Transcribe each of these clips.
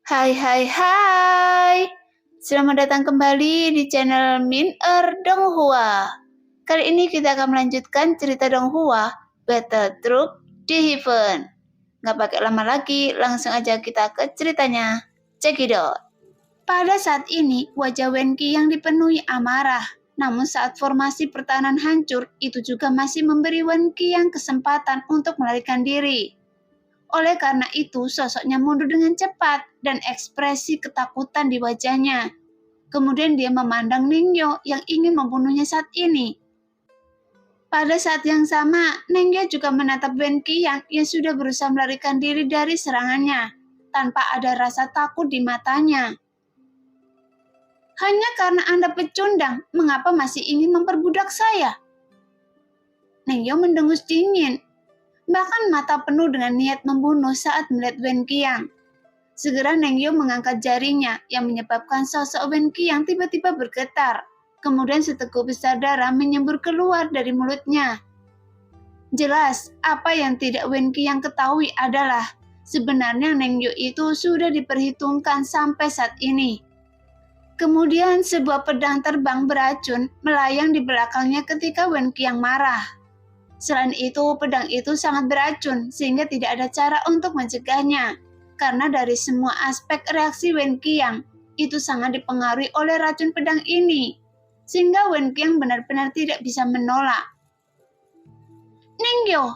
Hai hai hai. Selamat datang kembali di channel Min Donghua. Kali ini kita akan melanjutkan cerita Donghua, Battle Troop di Heaven. Nggak pakai lama lagi, langsung aja kita ke ceritanya. Check it out. Pada saat ini, wajah Wenki yang dipenuhi amarah. Namun saat formasi pertahanan hancur, itu juga masih memberi Wenki yang kesempatan untuk melarikan diri. Oleh karena itu, sosoknya mundur dengan cepat dan ekspresi ketakutan di wajahnya. Kemudian dia memandang Ningyo yang ingin membunuhnya saat ini. Pada saat yang sama, Ningyo juga menatap Wenki yang sudah berusaha melarikan diri dari serangannya, tanpa ada rasa takut di matanya. Hanya karena Anda pecundang, mengapa masih ingin memperbudak saya? Ningyo mendengus dingin. Bahkan mata penuh dengan niat membunuh saat melihat Wen Qiang. Segera Ningyo mengangkat jarinya yang menyebabkan sosok Wen Qiang tiba-tiba bergetar. Kemudian seteguk besar darah menyembur keluar dari mulutnya. Jelas, apa yang tidak Wen Qiang ketahui adalah sebenarnya Ningyo itu sudah diperhitungkan sampai saat ini. Kemudian sebuah pedang terbang beracun melayang di belakangnya ketika Wen Qiang marah. Selain itu, pedang itu sangat beracun sehingga tidak ada cara untuk mencegahnya. Karena dari semua aspek reaksi Wen Qiang, itu sangat dipengaruhi oleh racun pedang ini. Sehingga Wen Qiang benar-benar tidak bisa menolak. Ningyo,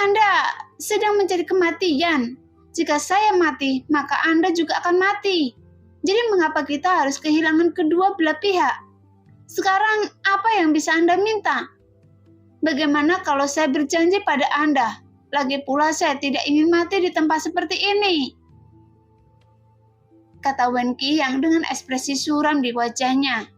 Anda sedang mencari kematian. Jika saya mati, maka Anda juga akan mati. Jadi mengapa kita harus kehilangan kedua belah pihak? Sekarang apa yang bisa Anda minta? Bagaimana kalau saya berjanji pada Anda? Lagi pula saya tidak ingin mati di tempat seperti ini. Kata Wen Qiang dengan ekspresi suram di wajahnya.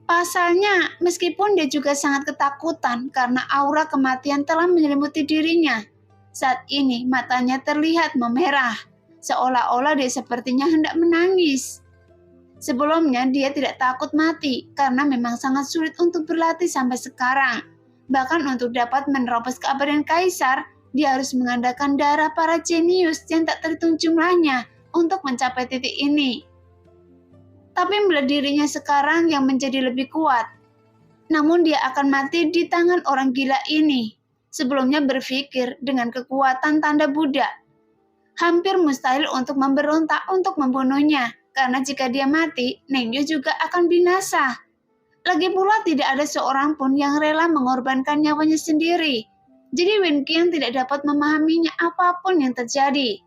Pasalnya, meskipun dia juga sangat ketakutan karena aura kematian telah menyelimuti dirinya. Saat ini matanya terlihat memerah, seolah-olah dia sepertinya hendak menangis. Sebelumnya dia tidak takut mati karena memang sangat sulit untuk berlatih sampai sekarang. Bahkan untuk dapat menerobos keabadian kaisar, dia harus mengandalkan darah para jenius yang tak terhitung jumlahnya untuk mencapai titik ini. Tapi melihat dirinya sekarang yang menjadi lebih kuat. Namun dia akan mati di tangan orang gila ini. Sebelumnya berpikir dengan kekuatan tanda Buddha. Hampir mustahil untuk memberontak untuk membunuhnya, karena jika dia mati, Ningyo juga akan binasa. Lagi pula tidak ada seorang pun yang rela mengorbankan nyawanya sendiri. Jadi Wen Qiang tidak dapat memahaminya apapun yang terjadi.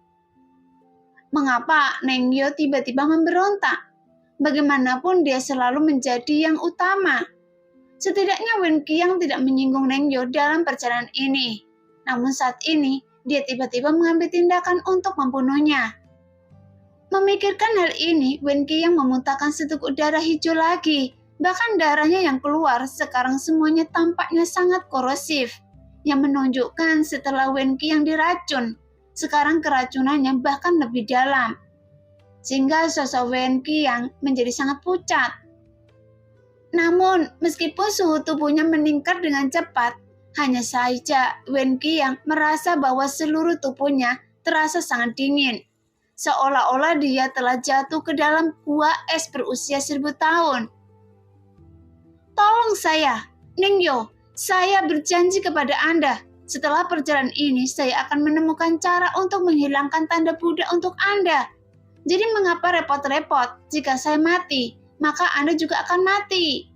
Mengapa Ningyo tiba-tiba memberontak? Bagaimanapun dia selalu menjadi yang utama. Setidaknya Wen Qiang tidak menyinggung Ningyo dalam perjalanan ini. Namun saat ini, dia tiba-tiba mengambil tindakan untuk membunuhnya. Memikirkan hal ini, Wen Qiang memuntahkan seteguk darah hijau lagi. Bahkan darahnya yang keluar sekarang semuanya tampaknya sangat korosif, yang menunjukkan setelah Wen Qiang diracun, sekarang keracunannya bahkan lebih dalam. Sehingga sosok Wen Qiang menjadi sangat pucat. Namun, meskipun suhu tubuhnya meningkat dengan cepat, hanya saja Wen Qiang merasa bahwa seluruh tubuhnya terasa sangat dingin. Seolah-olah dia telah jatuh ke dalam gua es berusia 1000 tahun. Tolong saya, Ningyo, saya berjanji kepada Anda. Setelah perjalanan ini, saya akan menemukan cara untuk menghilangkan tanda Buddha untuk Anda. Jadi mengapa repot-repot? Jika saya mati, maka Anda juga akan mati.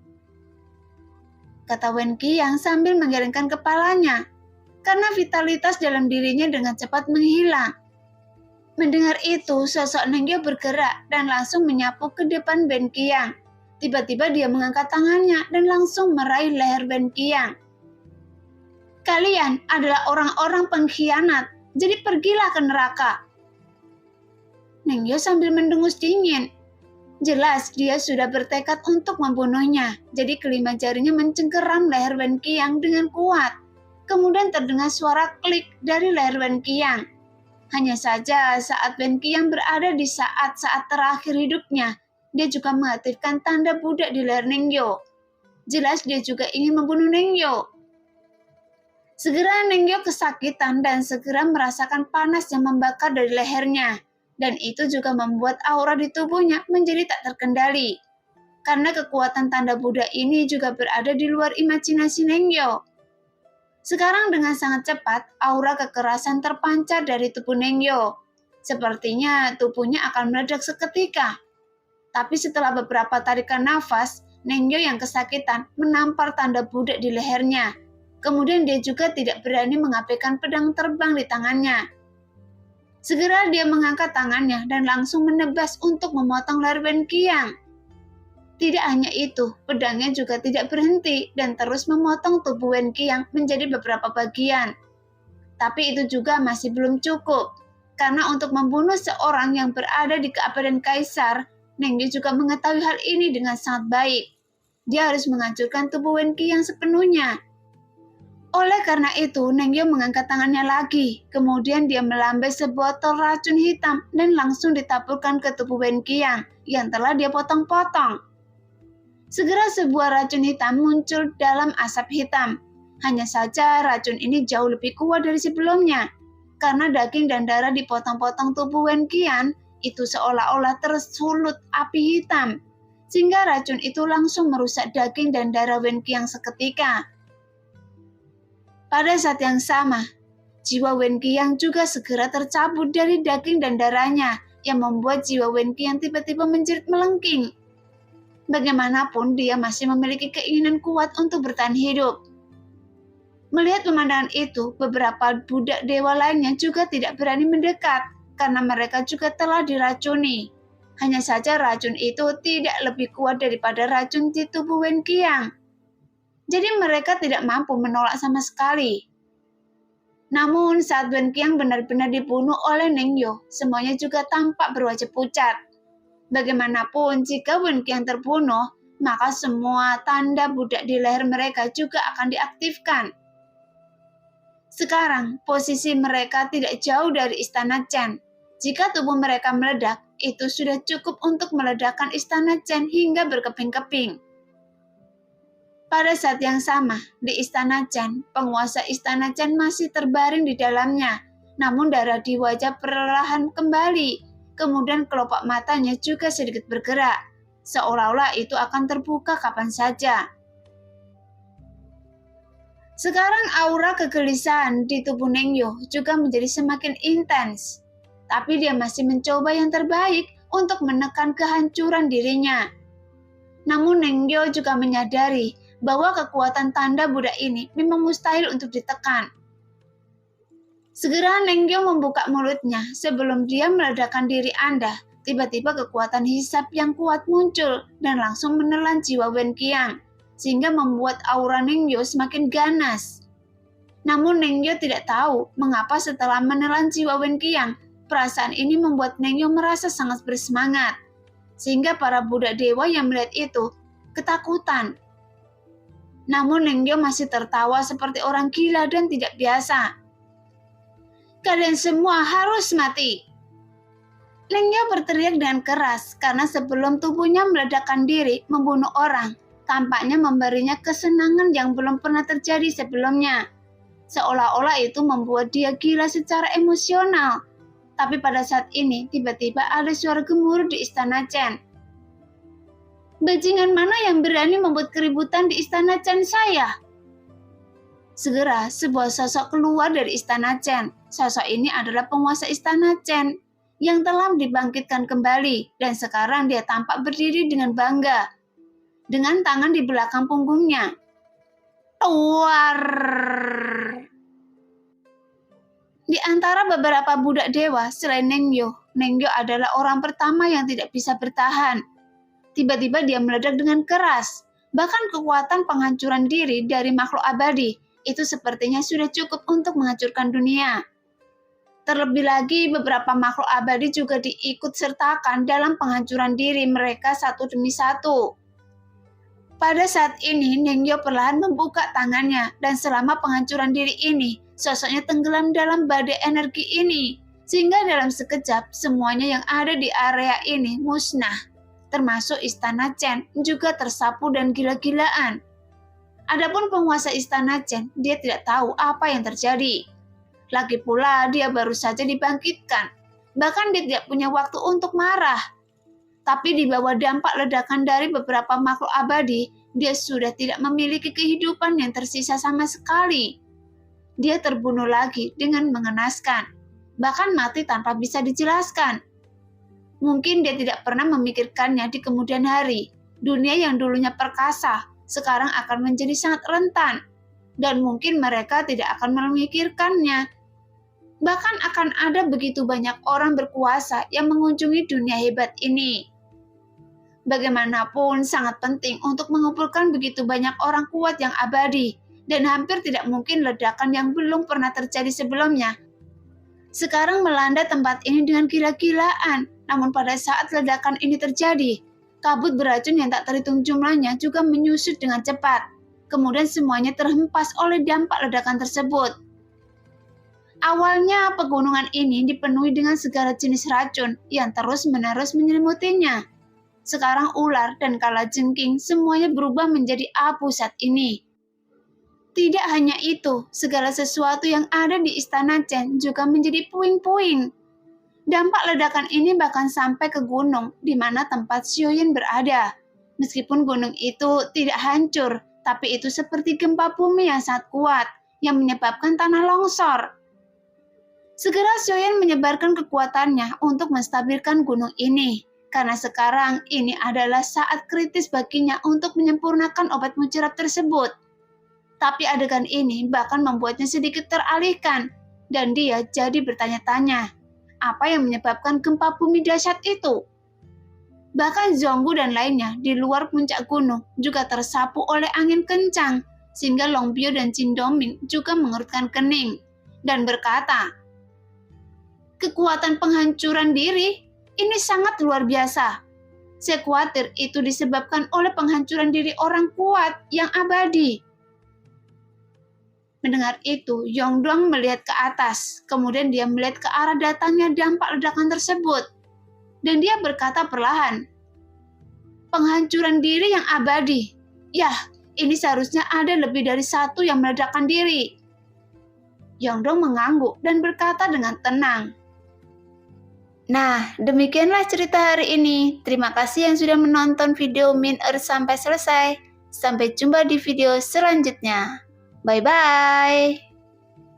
Kata Wen Qiang sambil menggelengkan kepalanya, karena vitalitas dalam dirinya dengan cepat menghilang. Mendengar itu, sosok Ningyo bergerak dan langsung menyapu ke depan Wen Qiang. Tiba-tiba dia mengangkat tangannya dan langsung meraih leher Wen Qiang. Kalian adalah orang-orang pengkhianat, jadi pergilah ke neraka. Ningyo sambil mendengus dingin. Jelas dia sudah bertekad untuk membunuhnya, jadi kelima jarinya mencengkeram leher Wen Qiang dengan kuat. Kemudian terdengar suara klik dari leher Wen Qiang. Hanya saja saat Wen Qiang berada di saat-saat terakhir hidupnya, dia juga mengaktifkan tanda Buddha di leher Ningyo. Jelas dia juga ingin membunuh Ningyo. Segera Ningyo kesakitan dan segera merasakan panas yang membakar dari lehernya. dan itu juga membuat aura di tubuhnya menjadi tak terkendali. Karena kekuatan tanda Buddha ini juga berada di luar imajinasi Nengyo. Sekarang dengan sangat cepat, aura kekerasan terpancar dari tubuh Nengyo. Sepertinya tubuhnya akan meledak seketika. Tapi setelah beberapa tarikan nafas, Nengyo yang kesakitan menampar tanda Buddha di lehernya. Kemudian dia juga tidak berani mengabaikan pedang terbang di tangannya. Segera dia mengangkat tangannya dan langsung menebas untuk memotong leher Wen Qiang. Tidak hanya itu, pedangnya juga tidak berhenti dan terus memotong tubuh Wen Qiang menjadi beberapa bagian. Tapi itu juga masih belum cukup, karena untuk membunuh seorang yang berada di keabadian kaisar, Nengyo juga mengetahui hal ini dengan sangat baik. Dia harus menghancurkan tubuh Wen Qiang sepenuhnya. Oleh karena itu, Nengyo mengangkat tangannya lagi. Kemudian dia melambai sebotol racun hitam dan langsung ditaburkan ke tubuh Wen Qiang yang telah dia potong-potong. Segera sebuah racun hitam muncul dalam asap hitam. Hanya saja racun ini jauh lebih kuat dari sebelumnya. Karena daging dan darah dipotong-potong tubuh Wen Qiang itu seolah-olah tersulut api hitam. Sehingga racun itu langsung merusak daging dan darah Wen Qiang seketika. Pada saat yang sama, jiwa Wen Qiang juga segera tercabut dari daging dan darahnya yang membuat jiwa Wen Qiang tiba-tiba menjerit melengking. Bagaimanapun dia masih memiliki keinginan kuat untuk bertahan hidup. Melihat pemandangan itu, beberapa budak dewa lainnya juga tidak berani mendekat karena mereka juga telah diracuni. Hanya saja racun itu tidak lebih kuat daripada racun di tubuh Wen Qiang. Jadi mereka tidak mampu menolak sama sekali. Namun saat Wen Qiang benar-benar dibunuh oleh Nengyo, semuanya juga tampak berwajah pucat. Bagaimanapun jika Wen Qiang terbunuh, maka semua tanda budak di leher mereka juga akan diaktifkan. Sekarang, posisi mereka tidak jauh dari istana Chen. Jika tubuh mereka meledak, itu sudah cukup untuk meledakkan istana Chen hingga berkeping-keping. Pada saat yang sama, di istana Chen, penguasa istana Chen masih terbaring di dalamnya. Namun darah di wajah perlahan kembali. Kemudian kelopak matanya juga sedikit bergerak. Seolah-olah itu akan terbuka kapan saja. Sekarang aura kegelisahan di tubuh Nengyo juga menjadi semakin intens. Tapi dia masih mencoba yang terbaik untuk menekan kehancuran dirinya. Namun Nengyo juga menyadari bahwa kekuatan tanda Buddha ini memang mustahil untuk ditekan. Segera Nengyo membuka mulutnya sebelum dia meledakkan diri Anda. Tiba-tiba kekuatan hisap yang kuat muncul dan langsung menelan jiwa Wen Qiang, sehingga membuat aura Nengyo semakin ganas. Namun Nengyo tidak tahu mengapa setelah menelan jiwa Wen Qiang, perasaan ini membuat Nengyo merasa sangat bersemangat. Sehingga para budak dewa yang melihat itu ketakutan. Namun Nengyo masih tertawa seperti orang gila dan tidak biasa. Kalian semua harus mati. Nengyo berteriak dengan keras karena sebelum tubuhnya meledakkan diri membunuh orang, tampaknya memberinya kesenangan yang belum pernah terjadi sebelumnya. Seolah-olah itu membuat dia gila secara emosional. Tapi pada saat ini tiba-tiba ada suara gemuruh di istana Chen. Bajingan mana yang berani membuat keributan di istana Chen saya? Segera sebuah sosok keluar dari istana Chen. Sosok ini adalah penguasa istana Chen yang telah dibangkitkan kembali dan sekarang dia tampak berdiri dengan bangga. Dengan tangan di belakang punggungnya. War! Di antara beberapa budak dewa selain Nengyo, Nengyo adalah orang pertama yang tidak bisa bertahan. Tiba-tiba dia meledak dengan keras. Bahkan kekuatan penghancuran diri dari makhluk abadi itu sepertinya sudah cukup untuk menghancurkan dunia. Terlebih lagi beberapa makhluk abadi juga diikut sertakan dalam penghancuran diri mereka satu demi satu. Pada saat ini Nengyo perlahan membuka tangannya dan selama penghancuran diri ini, sosoknya tenggelam dalam badai energi ini. Sehingga dalam sekejap semuanya yang ada di area ini musnah. Termasuk istana Chen juga tersapu dan gila-gilaan. Adapun penguasa istana Chen, dia tidak tahu apa yang terjadi. Lagi pula dia baru saja dibangkitkan. Bahkan dia tidak punya waktu untuk marah. Tapi di bawah dampak ledakan dari beberapa makhluk abadi, dia sudah tidak memiliki kehidupan yang tersisa sama sekali. Dia terbunuh lagi dengan mengenaskan, bahkan mati tanpa bisa dijelaskan. Mungkin dia tidak pernah memikirkannya di kemudian hari. Dunia yang dulunya perkasa, sekarang akan menjadi sangat rentan. Dan mungkin mereka tidak akan memikirkannya. Bahkan akan ada begitu banyak orang berkuasa yang mengunjungi dunia hebat ini. Bagaimanapun sangat penting untuk mengumpulkan begitu banyak orang kuat yang abadi. Dan hampir tidak mungkin ledakan yang belum pernah terjadi sebelumnya sekarang melanda tempat ini dengan gila-gilaan. Namun pada saat ledakan ini terjadi, kabut beracun yang tak terhitung jumlahnya juga menyusut dengan cepat. Kemudian semuanya terhempas oleh dampak ledakan tersebut. Awalnya pegunungan ini dipenuhi dengan segala jenis racun yang terus-menerus menyelimutinya. Sekarang ular dan kalajengking semuanya berubah menjadi abu saat ini. Tidak hanya itu, segala sesuatu yang ada di Istana Chen juga menjadi puing-puing. Dampak ledakan ini bahkan sampai ke gunung di mana tempat Xiaoyan berada. Meskipun gunung itu tidak hancur, tapi itu seperti gempa bumi yang sangat kuat yang menyebabkan tanah longsor. Segera Xiaoyan menyebarkan kekuatannya untuk menstabilkan gunung ini, karena sekarang ini adalah saat kritis baginya untuk menyempurnakan obat mujarab tersebut. Tapi adegan ini bahkan membuatnya sedikit teralihkan, dan dia jadi bertanya-tanya, apa yang menyebabkan gempa bumi dahsyat itu? Bahkan Zhonggu dan lainnya di luar puncak gunung juga tersapu oleh angin kencang, sehingga Long Biao dan Qin Dongming juga mengerutkan kening, dan berkata, kekuatan penghancuran diri ini sangat luar biasa. Saya khawatir itu disebabkan oleh penghancuran diri orang kuat yang abadi. Mendengar itu, Yongdong melihat ke atas, kemudian dia melihat ke arah datangnya dampak ledakan tersebut. Dan dia berkata perlahan, penghancuran diri yang abadi. Yah, ini seharusnya ada lebih dari satu yang meledakkan diri. Yongdong mengangguk dan berkata dengan tenang. Nah, demikianlah cerita hari ini. Terima kasih yang sudah menonton video Min Earth sampai selesai. Sampai jumpa di video selanjutnya. Bye-bye.